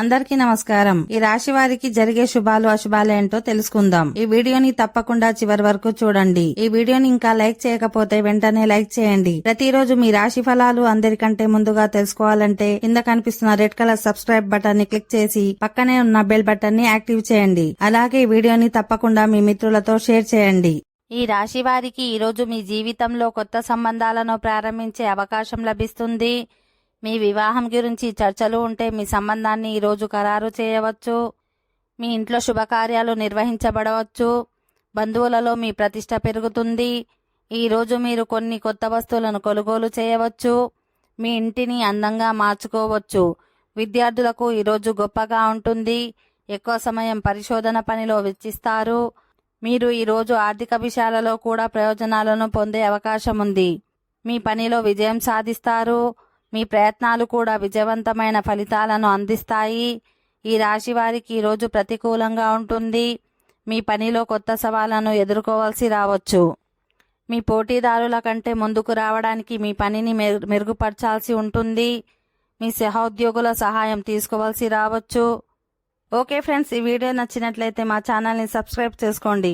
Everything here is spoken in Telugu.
అందరికీ నమస్కారం. ఈ రాశి వారికి జరిగే శుభాలు అశుభాలు ఏంటో తెలుసుకుందాం. ఈ వీడియోని తప్పకుండా చివరి వరకు చూడండి. ఈ వీడియోని ఇంకా లైక్ చేయకపోతే వెంటనే లైక్ చేయండి. ప్రతిరోజు మీ రాశి ఫలాలు అందరికంటే ముందుగా తెలుసుకోవాలంటే కింద కనిపిస్తున్న రెడ్ కలర్ సబ్స్క్రైబ్ బటన్ ని క్లిక్ చేసి పక్కనే ఉన్న బెల్ బటన్ ని యాక్టివ్ చేయండి. అలాగే ఈ వీడియోని తప్పకుండా మీ మిత్రులతో షేర్ చేయండి. ఈ రాశి వారికి ఈరోజు మీ జీవితంలో కొత్త సంబంధాలను ప్రారంభించే అవకాశం లభిస్తుంది. మీ వివాహం గురించి చర్చలు ఉంటే మీ సంబంధాన్ని ఈరోజు ఖరారు చేయవచ్చు. మీ ఇంట్లో శుభకార్యాలు నిర్వహించబడవచ్చు. బంధువులలో మీ ప్రతిష్ట పెరుగుతుంది. ఈరోజు మీరు కొన్ని కొత్త వస్తువులను కొనుగోలు చేయవచ్చు. మీ ఇంటిని అందంగా మార్చుకోవచ్చు. విద్యార్థులకు ఈరోజు గొప్పగా ఉంటుంది. ఎక్కువ సమయం పరిశోధన పనిలో వెచ్చిస్తారు. మీరు ఈరోజు ఆర్థిక విషయాలలో కూడా ప్రయోజనాలను పొందే అవకాశం ఉంది. మీ పనిలో విజయం సాధిస్తారు. మీ ప్రయత్నాలు కూడా విజయవంతమైన ఫలితాలను అందిస్తాయి. ఈ రాశి వారికి ఈరోజు ప్రతికూలంగా ఉంటుంది. మీ పనిలో కొత్త సవాళ్లను ఎదుర్కోవాల్సి రావచ్చు. మీ పోటీదారుల కంటే ముందుకు రావడానికి మీ పనిని మెరుగుపరచాల్సి ఉంటుంది. మీ సహోద్యోగుల సహాయం తీసుకోవాల్సి రావచ్చు. ఓకే ఫ్రెండ్స్, ఈ వీడియో నచ్చినట్లయితే మా ఛానల్ని సబ్స్క్రైబ్ చేసుకోండి.